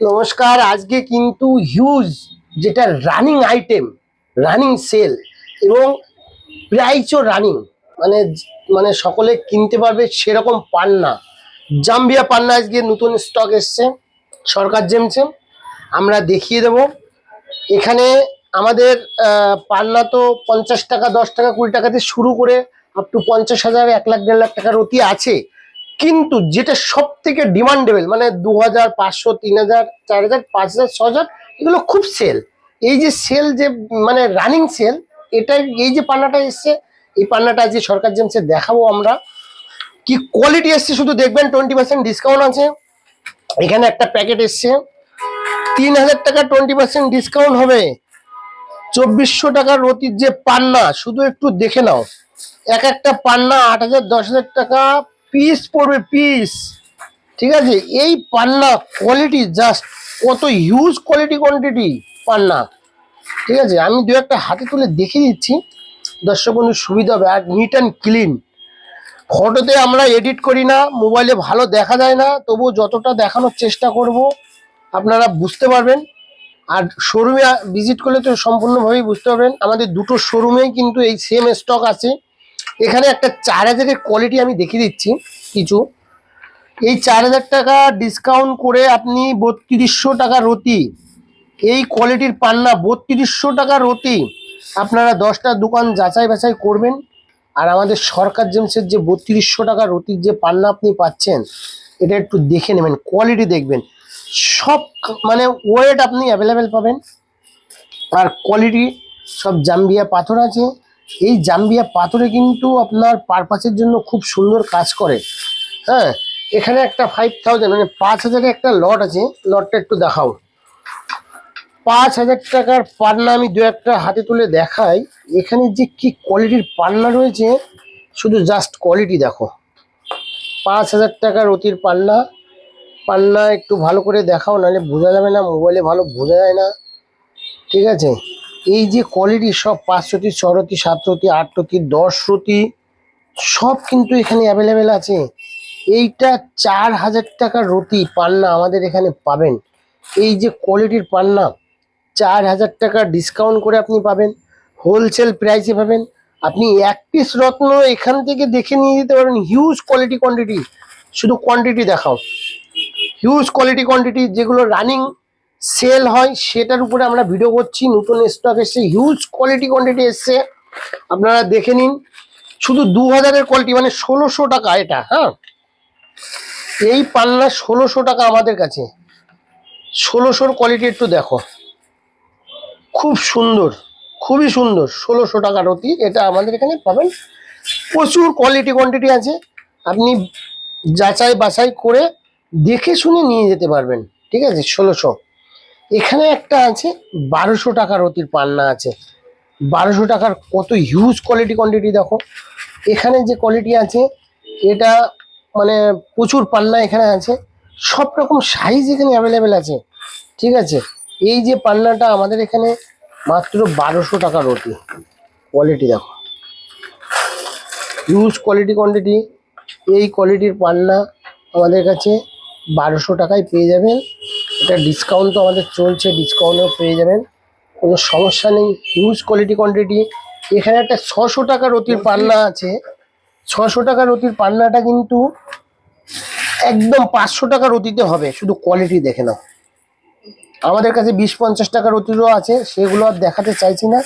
নমস্কার। আজকে কিন্তু হিউজ যেটা রানিং আইটেম, রানিং সেল এবং প্রাইসও রানিং, মানে মানে সকলে কিনতে পারবে সেরকম পান্না, জাম্বিয়া পান্না আজকে নতুন স্টক এসছে সরকার জেমসে, আমরা দেখিয়ে দেব। এখানে আমাদের পান্না তো 50 টাকা, 10 টাকা, 20 টাকাতে শুরু করে আপ টু 50,000, 1 লাখ, 1.5 লাখ টাকার অতি আছে। কিন্তু যেটা সব থেকে ডিমান্ডেবল, মানে 2,000, 500, 3,000, 4,000, 5,000, 6,000, এগুলো খুব সেল। এই যে সেল, যে মানে রানিং সেল, এটা এই যে পান্নাটা এসছে, এই পান্নাটা আজকে সরকার জেমসে দেখাবো আমরা। কি কোয়ালিটি এসছে শুধু দেখবেন। 20% ডিসকাউন্ট আছে। এখানে একটা প্যাকেট এসছে 3,000 টাকা, 20% ডিসকাউন্ট হবে। 2,400 টাকার রতির যে পান্না, শুধু একটু দেখে নাও। এক একটা পান্না 8,000, 10,000 টাকা পিস পড়বে, পিস। ঠিক আছে, এই পান্না কোয়ালিটি জাস্ট কত হিউজ কোয়ালিটি কোয়ান্টিটি পান্না। ঠিক আছে, আমি দু একটা হাতে তুলে দেখিয়ে দিচ্ছি, দর্শক বন্ধুর সুবিধা হবে। আর নিট অ্যান্ড ক্লিন। ফটোতে আমরা এডিট করি না, মোবাইলে ভালো দেখা যায় না, তবু যতটা দেখানোর চেষ্টা করব আপনারা বুঝতে পারবেন। আর শোরুমে ভিজিট করলে তো সম্পূর্ণভাবেই বুঝতে পারবেন। আমাদের দুটো শোরুমেই কিন্তু এই সেম স্টক আছে। এখানে একটা 4,000-এর কোয়ালিটি আমি দেখিয়ে দিচ্ছি কিছু। এই 4,000 টাকা ডিসকাউন্ট করে আপনি 3,200 টাকা রতি, এই কোয়ালিটির পান্না 3,200 টাকা রতি। আপনারা 10টা দোকান যাচাই বাছাই করবেন। আর আমাদের সরকার জেমসের যে 3,200 টাকা রতির যে পান্না আপনি পাচ্ছেন, এটা একটু দেখে নেবেন, কোয়ালিটি দেখবেন। সব মানে ওয়েট আপনি অ্যাভেলেবেল পাবেন। আর কোয়ালিটি সব জাম্বিয়া পাথর আছে। এই জাম্বিয়া পাথরে কিন্তু আপনার পারপাসের জন্য খুব সুন্দর কাজ করে। হ্যাঁ, এখানে একটা 5,000 মানে 5,000 একটা লট আছে, লটটা একটু দেখাও। 5,000 টাকার পান্না আমি দু একটা হাতে তুলে দেখাই। এখানে যে কি কোয়ালিটির পান্না রয়েছে, শুধু জাস্ট কোয়ালিটি দেখো। 5,000 টাকার অতির পান্না। পান্না একটু ভালো করে দেখাও, নাহলে বোঝা যাবে না, মোবাইলে ভালো বোঝা যায় না। ঠিক আছে, এই যে কোয়ালিটি সব 5 রতি, 6 রতি, 7 রতি, 8 রতি, 10 রতি, সব কিন্তু এখানে অ্যাভেলেবেল আছে। এইটা 4,000 টাকার রতি পান্না আমাদের এখানে পাবেন। এই যে কোয়ালিটির পান্না 4,000 টাকা ডিসকাউন্ট করে আপনি পাবেন, হোলসেল প্রাইসে পাবেন। আপনি এক পিস রত্ন এখান থেকে দেখে নিয়ে যেতে পারেন। হিউজ কোয়ালিটি কোয়ান্টিটি, শুধু কোয়ান্টিটি দেখাও। হিউজ কোয়ালিটি কোয়ান্টিটি, যেগুলো রানিং সেল হয় সেটার উপরে আমরা ভিডিও করছি। নতুন স্টক এসছে, হিউজ কোয়ালিটি কোয়ান্টিটি এসছে, আপনারা দেখে নিন। শুধু 2,000-এর কোয়ালিটি, মানে 1,600 টাকা এটা। হ্যাঁ, এই পাল্লা 1,600 টাকা আমাদের কাছে। 1,600-র কোয়ালিটি একটু দেখো, খুব সুন্দর, খুবই সুন্দর। 1,600 টাকা রতি এটা আমাদের এখানে পাবেন। প্রচুর কোয়ালিটি কোয়ান্টিটি আছে, আপনি যাচাই বাছাই করে দেখে শুনে নিয়ে যেতে পারবেন। ঠিক আছে, 1,600। এখানে একটা আছে 1,200 টাকা রতির পান্না আছে। 1,200 টাকার কত হিউজ কোয়ালিটি কোয়ান্টিটি দেখো। এখানে যে কোয়ালিটি আছে, এটা মানে প্রচুর পান্না এখানে আছে, সব রকম সাইজ এখানে অ্যাভেলেবেল আছে। ঠিক আছে, এই যে পান্নাটা আমাদের এখানে মাত্র 1,200 টাকা রতি। কোয়ালিটি দেখো, হিউজ কোয়ালিটি কোয়ান্টিটি। এই কোয়ালিটির পান্না আমাদের কাছে 1,200 টাকায় পেয়ে যাবেন। এটা ডিসকাউন্ট তো আমাদের চলছে, ডিসকাউন্টও পেয়ে যাবেন, কোনো সমস্যা নেই। Huge quality quantity. এখানে একটা 600 টাকা রতির পান্না আছে। 600 টাকা রতির পান্নাটা কিন্তু একদম 500 টাকা রতিতে হবে, শুধু কোয়ালিটি দেখে নাও। আমাদের কাছে 20-50 টাকা রতিরও আছে, সেগুলো আর দেখাতে চাইছি না।